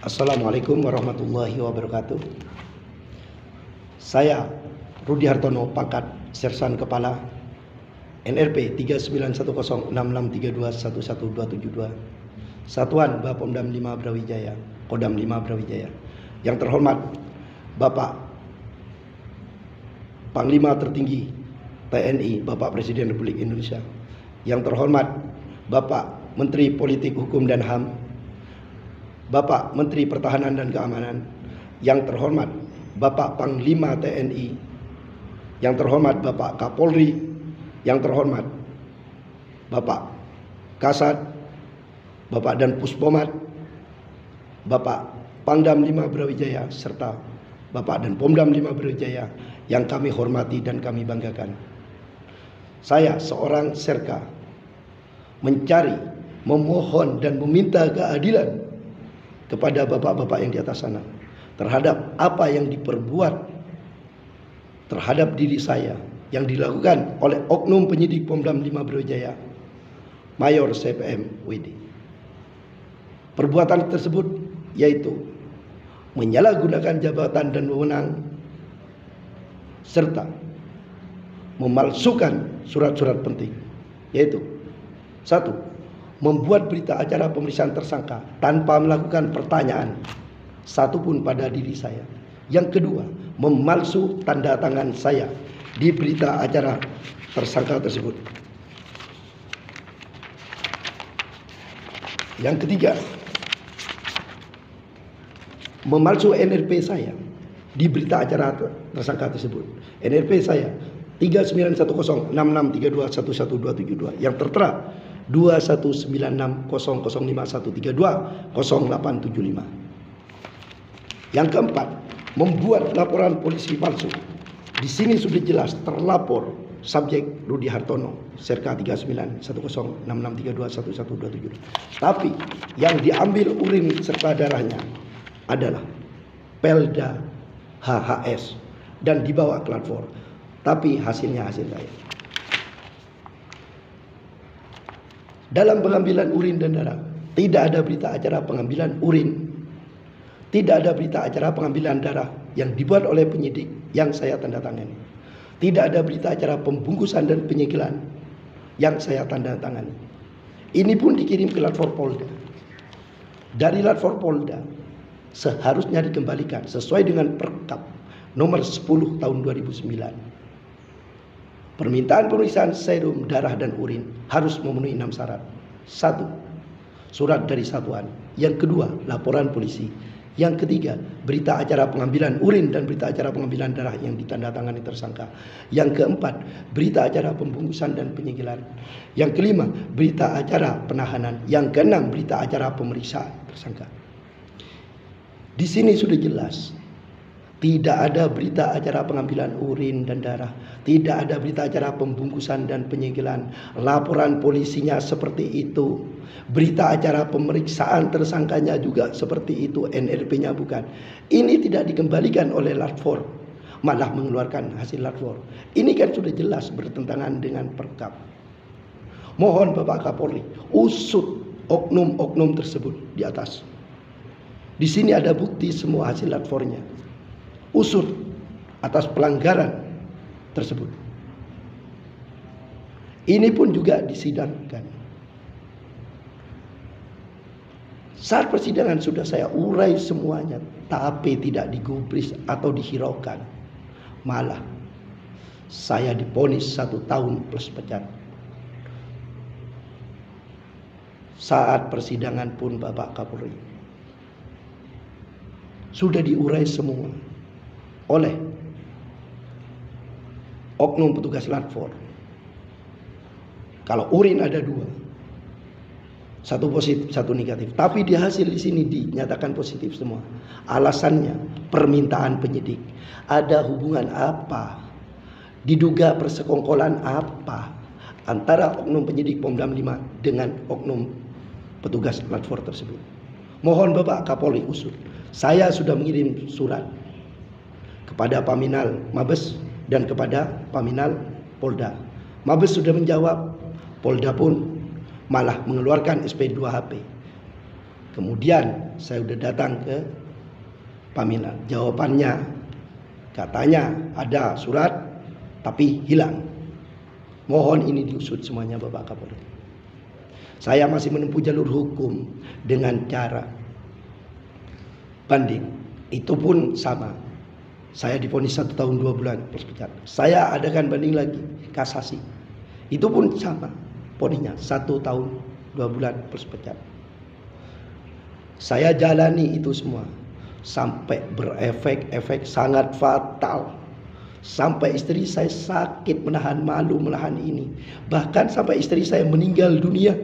Assalamualaikum warahmatullahi wabarakatuh. Saya Rudi Hartono, pangkat Sersan Kepala, NRP 391066321172, Satuan Bapomdam 5 Brawijaya, Kodam 5 Brawijaya. Yang terhormat Bapak Panglima Tertinggi TNI, Bapak Presiden Republik Indonesia. Yang terhormat Bapak Menteri Politik Hukum dan HAM, Bapak Menteri Pertahanan dan Keamanan. Yang terhormat Bapak Panglima TNI. Yang terhormat Bapak Kapolri. Yang terhormat Bapak Kasat, Bapak Dan Puspomat, Bapak Pangdam 5 Brawijaya, serta Bapak dan Pomdam 5 Brawijaya yang kami hormati dan kami banggakan. Saya seorang Serka mencari, memohon dan meminta keadilan kepada bapak-bapak yang di atas sana terhadap apa yang diperbuat terhadap diri saya yang dilakukan oleh oknum penyidik Pomdam 5 Brawijaya, Mayor CPM WD. Perbuatan tersebut yaitu menyalahgunakan jabatan dan wewenang serta memalsukan surat-surat penting, yaitu 1. Membuat berita acara pemeriksaan tersangka tanpa melakukan pertanyaan satupun pada diri saya. Yang kedua, memalsu tanda tangan saya di berita acara tersangka tersebut. Yang ketiga, memalsu NRP saya di berita acara tersangka tersebut. NRP saya 391066321172 yang tertera 21960051320875. Yang keempat, membuat laporan polisi palsu. Di sini sudah jelas terlapor subjek Rudi Hartono, Serka 391066321172. Tapi yang diambil urin serta darahnya adalah Pelda HHS dan dibawa ke lapor. Tapi hasilnya hasil saya. Dalam pengambilan urin dan darah tidak ada berita acara pengambilan urin, tidak ada berita acara pengambilan darah yang dibuat oleh penyidik yang saya tanda tangani. Tidak ada berita acara pembungkusan dan penyegelan yang saya tanda tangani. Ini pun dikirim ke Latfor Polda. Dari Latfor Polda seharusnya dikembalikan sesuai dengan Perkap nomor 10 tahun 2009. Permintaan pemeriksaan serum, darah dan urin harus memenuhi 6 syarat. 1. Surat dari satuan. Yang kedua, laporan polisi. Yang ketiga, berita acara pengambilan urin dan berita acara pengambilan darah yang ditandatangani tersangka. Yang keempat, berita acara pembungkusan dan penyegelan. Yang kelima, berita acara penahanan. Yang keenam, berita acara pemeriksaan tersangka. Di sini sudah jelas, tidak ada berita acara pengambilan urin dan darah, tidak ada berita acara pembungkusan dan penyegelan. Laporan polisinya seperti itu, berita acara pemeriksaan tersangkanya juga seperti itu, NRP-nya bukan. Ini tidak dikembalikan oleh Latfor, malah mengeluarkan hasil Latfor. Ini kan sudah jelas bertentangan dengan Perkap. Mohon Bapak Kapolri usut oknum-oknum tersebut di atas. Di sini ada bukti semua hasil Latfornya. Usut atas pelanggaran tersebut. Ini pun juga disidangkan. Saat persidangan sudah saya urai semuanya, tapi tidak digubris atau dihiraukan. Malah saya divonis 1 tahun plus pecat. Saat persidangan pun Bapak Kapolri sudah diurai semua oleh oknum petugas Latfor. Kalau urin ada 2, 1 positif, 1 negatif. Tapi di hasil di sini dinyatakan positif semua. Alasannya permintaan penyidik. Ada hubungan apa? Diduga persekongkolan apa antara oknum penyidik Pomdam 5 dengan oknum petugas Latfor tersebut? Mohon Bapak Kapolri usut. Saya sudah mengirim surat kepada Paminal Mabes dan kepada Paminal Polda. Mabes sudah menjawab, Polda pun malah mengeluarkan SP 2 HP. Kemudian saya udah datang ke Paminal. Jawabannya katanya ada surat tapi hilang. Mohon ini diusut semuanya Bapak Kapolri. Saya masih menempuh jalur hukum dengan cara banding. Itu pun sama. Saya divonis 1 tahun 2 bulan plus pecat. Saya adakan banding lagi, kasasi. Itu pun sama. Ponisnya 1 tahun 2 bulan plus pecat. Saya jalani itu semua sampai berefek sangat fatal. Sampai istri saya sakit, menahan malu, menahan ini. Bahkan sampai istri saya meninggal dunia.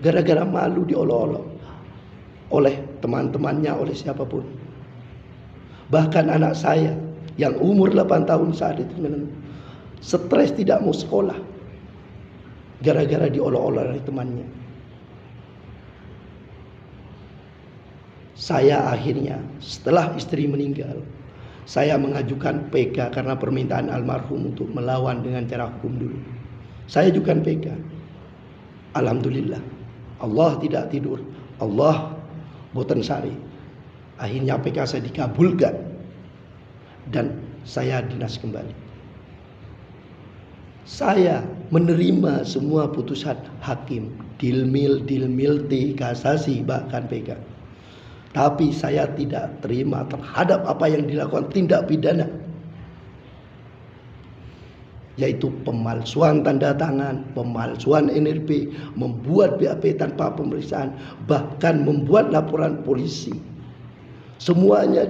Gara-gara malu diolok-olok oleh teman-temannya, oleh siapapun. Bahkan anak saya yang umur 8 tahun saat itu stres, tidak mau sekolah gara-gara diolok-olok oleh temannya. Saya akhirnya setelah istri meninggal, saya mengajukan PK karena permintaan almarhum untuk melawan dengan cara hukum dulu. Saya ajukan PK. Alhamdulillah, Allah tidak tidur, Allah boten sari. Akhirnya PK saya dikabulkan dan saya dinas kembali. Saya menerima semua putusan hakim, dilmil, kasasi, bahkan PK. Tapi saya tidak terima terhadap apa yang dilakukan tindak pidana, yaitu pemalsuan tanda tangan, pemalsuan NRP, membuat BAP tanpa pemeriksaan, bahkan membuat laporan polisi. Semuanya